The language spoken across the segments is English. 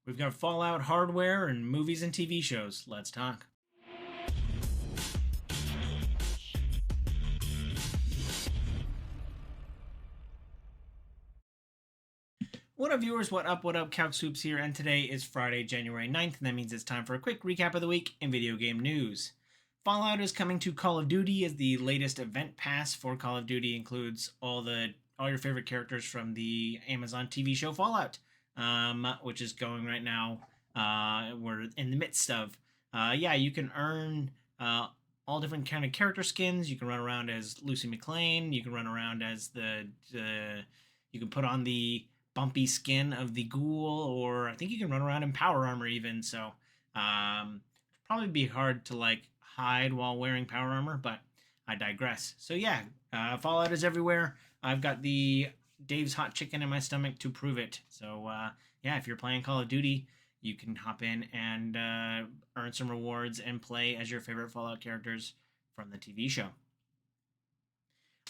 We've got Fallout hardware and movies and TV shows. Let's talk. What up, viewers? What up? What up? Couch Swoops here, and today is Friday, January 9th, and that means it's time for a quick recap of the week in video game news. Fallout is coming to Call of Duty as the latest event pass for Call of Duty includes all your favorite characters from the Amazon TV show Fallout, which is going right now. We're in the midst of. You can earn all different kind of character skins. You can run around as Lucy McLean. You can run around as you can put on the bumpy skin of the ghoul, or I think you can run around in power armor even. So probably be hard to like hide while wearing power armor, but I digress. So yeah, Fallout is everywhere. I've got the Dave's hot chicken in my stomach to prove it. So yeah, if you're playing Call of Duty, you can hop in and earn some rewards and play as your favorite Fallout characters from the TV show.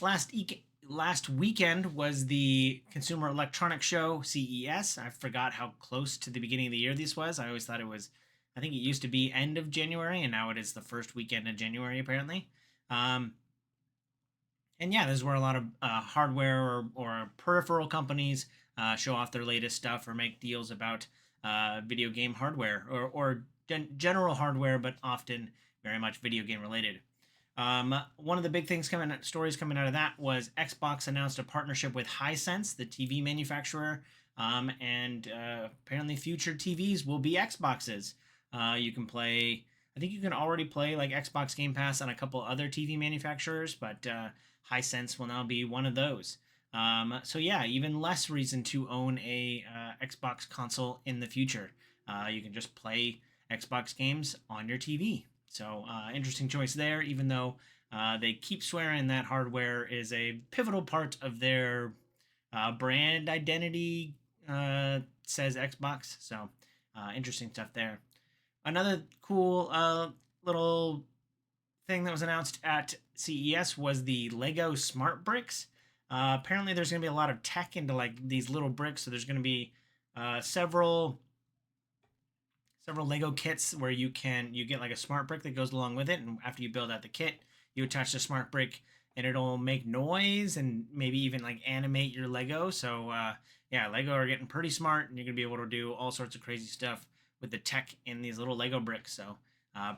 Last weekend was the Consumer Electronics Show, CES. I forgot how close to the beginning of the year this was. I always thought I think it used to be end of January, and now it is the first weekend in January, apparently. And yeah, this is where a lot of hardware or peripheral companies show off their latest stuff or make deals about video game hardware or general hardware, but often very much video game related. One of the big stories coming out of that was Xbox announced a partnership with Hisense, the TV manufacturer, and apparently future TVs will be Xboxes. You can play, I think you can already play like Xbox Game Pass on a couple other TV manufacturers, but Hisense will now be one of those. So yeah, even less reason to own a Xbox console in the future. You can just play Xbox games on your TV. So interesting choice there, even though they keep swearing that hardware is a pivotal part of their brand identity, says Xbox. So interesting stuff there. Another cool little thing that was announced at CES was the Lego Smart Bricks. Apparently there's going to be a lot of tech into like these little bricks, so there's going to be several Lego kits where you get like a smart brick that goes along with it, and after you build out the kit, you attach the smart brick and it'll make noise and maybe even like animate your Lego. So yeah, Lego are getting pretty smart, and you're gonna be able to do all sorts of crazy stuff with the tech in these little Lego bricks. So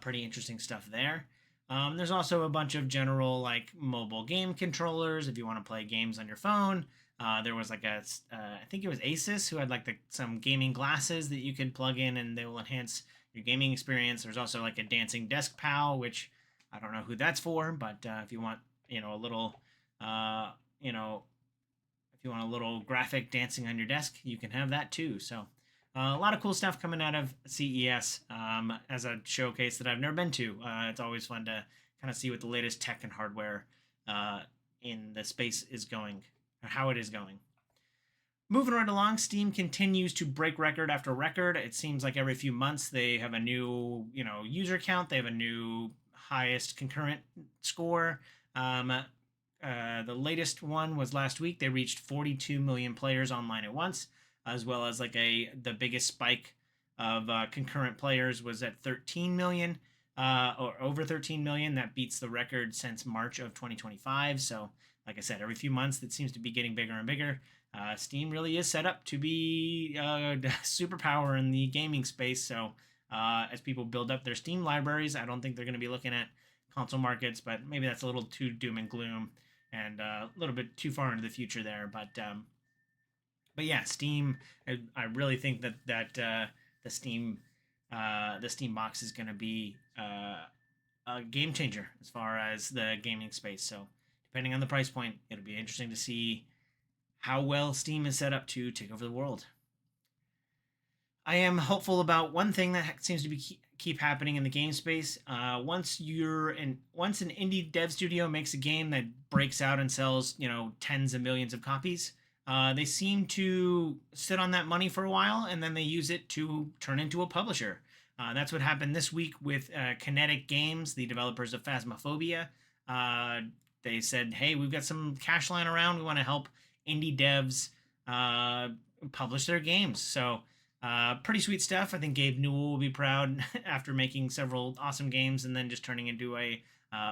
pretty interesting stuff there. There's also a bunch of general like mobile game controllers if you want to play games on your phone. There was like I think it was Asus who had like some gaming glasses that you could plug in and they will enhance your gaming experience. There's also like a dancing desk pal, which I don't know who that's for, but if you want, a little, if you want a little graphic dancing on your desk, you can have that too. So a lot of cool stuff coming out of CES as a showcase that I've never been to. It's always fun to kind of see what the latest tech and hardware in the space is going, or how it is going. Moving right along, Steam continues to break record after record. It seems like every few months they have a new, user count. They have a new highest concurrent score. The latest one was last week. They reached 42 million players online at once, as well as like the biggest spike of concurrent players was at 13 million, or over 13 million. That beats the record since March of 2025. So, like I said, every few months that seems to be getting bigger and bigger. Steam really is set up to be a superpower in the gaming space. So, as people build up their Steam libraries, I don't think they're going to be looking at console markets, but maybe that's a little too doom and gloom and a little bit too far into the future there. But yeah, Steam. I really think that the Steam box is going to be a game changer as far as the gaming space. So depending on the price point, it'll be interesting to see how well Steam is set up to take over the world. I am hopeful about one thing that seems to be keep happening in the game space. Once an indie dev studio makes a game that breaks out and sells, tens of millions of copies, they seem to sit on that money for a while and then they use it to turn into a publisher. That's what happened this week with Kinetic Games, the developers of Phasmophobia. They said, hey, we've got some cash lying around. We want to help indie devs publish their games. So Pretty sweet stuff. I think Gabe Newell will be proud after making several awesome games and then just turning into a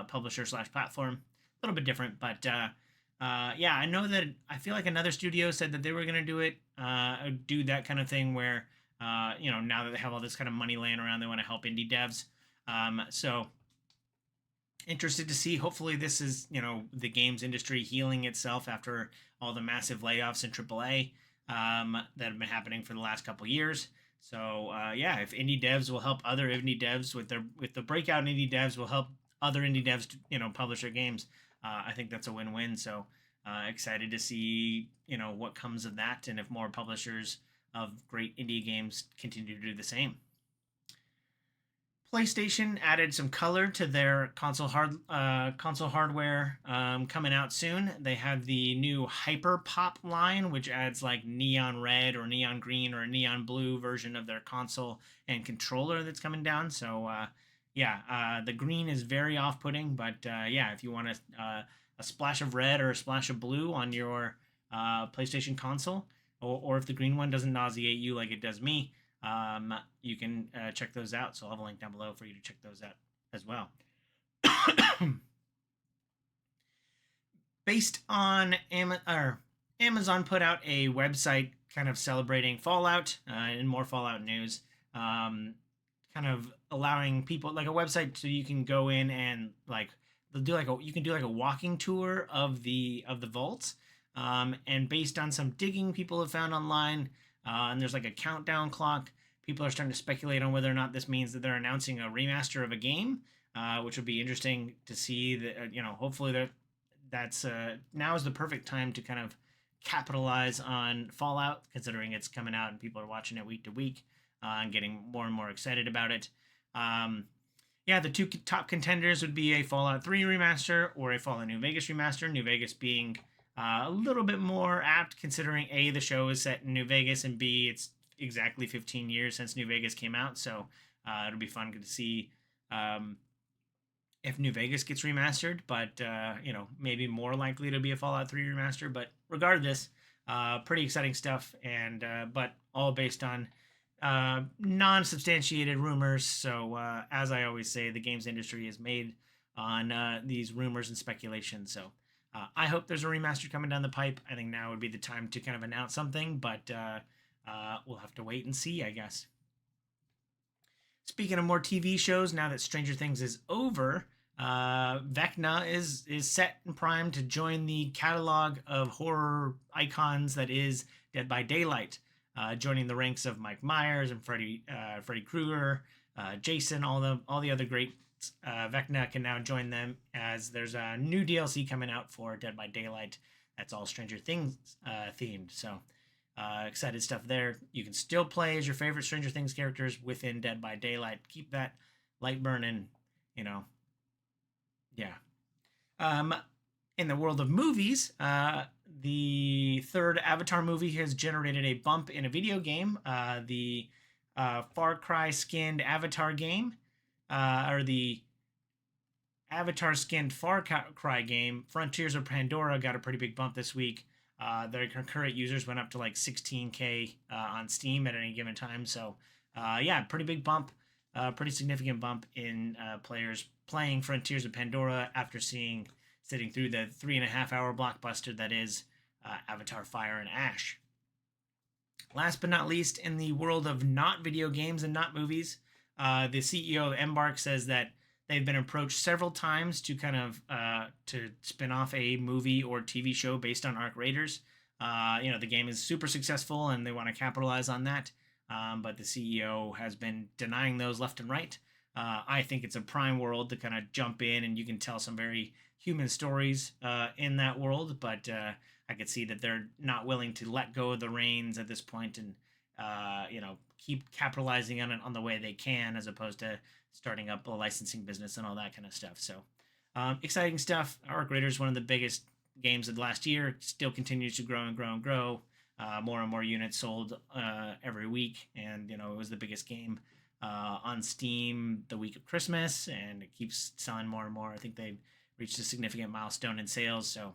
publisher slash platform. A little bit different, but yeah, I know that I feel like another studio said that they were going to do it, do that kind of thing where, now that they have all this kind of money laying around, they want to help indie devs. So interested to see. Hopefully, this is the games industry healing itself after all the massive layoffs in AAA that have been happening for the last couple years. So yeah, if indie devs will help other indie devs with the breakout indie devs will help other indie devs publish their games. I think that's a win-win. So excited to see what comes of that, and if more publishers of great indie games continue to do the same. PlayStation added some color to their console hardware coming out soon. They have the new Hyper Pop line, which adds like neon red or neon green or a neon blue version of their console and controller that's coming down. So yeah, the green is very off-putting, but yeah, if you want a splash of red or a splash of blue on your PlayStation console, or if the green one doesn't nauseate you like it does me, you can check those out. So I'll have a link down below for you to check those out as well. Based on Amazon put out a website kind of celebrating Fallout and more Fallout news, kind of allowing people like a website so you can go in and like they'll do like you can do like a walking tour of the vaults, and based on some digging people have found online. And there's like a countdown clock. People are starting to speculate on whether or not this means that they're announcing a remaster of a game, which would be interesting to see. That hopefully that's now is the perfect time to kind of capitalize on Fallout, considering it's coming out and people are watching it week to week and getting more and more excited about it. Yeah, the two top contenders would be a Fallout 3 remaster or a Fallout New Vegas remaster. New Vegas being a little bit more apt, considering A, the show is set in New Vegas, and B, it's exactly 15 years since New Vegas came out. So it'll be fun to see if New Vegas gets remastered, but maybe more likely to be a Fallout 3 remaster. But regardless, pretty exciting stuff, and but all based on non-substantiated rumors. So as I always say, the games industry is made on these rumors and speculation. So I hope there's a remaster coming down the pipe. I think now would be the time to kind of announce something, but we'll have to wait and see, I guess. Speaking of more TV shows, now that Stranger Things is over, Vecna is set and primed to join the catalog of horror icons that is Dead by Daylight, joining the ranks of Mike Myers and Freddy Krueger, Jason, all the other great. Vecna can now join them, as there's a new DLC coming out for Dead by Daylight that's all Stranger Things themed. So excited stuff there. You can still play as your favorite Stranger Things characters within Dead by Daylight. Keep that light burning, yeah. In the world of movies, the third Avatar movie has generated a bump in a video game. The Far Cry skinned Avatar game, or the Avatar skinned Far Cry game, Frontiers of Pandora, got a pretty big bump this week. Their concurrent users went up to like 16K on Steam at any given time. So yeah, pretty big bump, pretty significant bump in players playing Frontiers of Pandora after sitting through the 3.5-hour blockbuster that is Avatar Fire and Ash. Last but not least, in the world of not video games and not movies, the CEO of Embark says that they've been approached several times to kind of to spin off a movie or TV show based on Arc Raiders. The game is super successful and they want to capitalize on that. But the CEO has been denying those left and right. I think it's a prime world to kind of jump in and you can tell some very human stories in that world. But I could see that they're not willing to let go of the reins at this point and keep capitalizing on it on the way they can, as opposed to starting up a licensing business and all that kind of stuff. So exciting stuff. Arc Raiders, one of the biggest games of last year, still continues to grow and grow and grow. More and more units sold every week, and it was the biggest game on Steam the week of Christmas, and it keeps selling more and more. I think they've reached a significant milestone in sales. So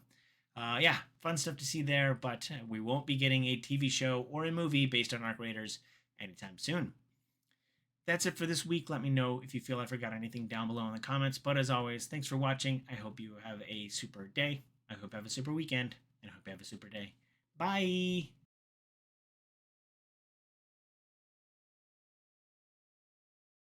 yeah, fun stuff to see there, but we won't be getting a TV show or a movie based on Arc Raiders anytime soon. That's it for this week. Let me know if you feel I forgot anything down below in the comments. But as always, thanks for watching. I hope you have a super day. I hope you have a super weekend. And I hope you have a super day. Bye.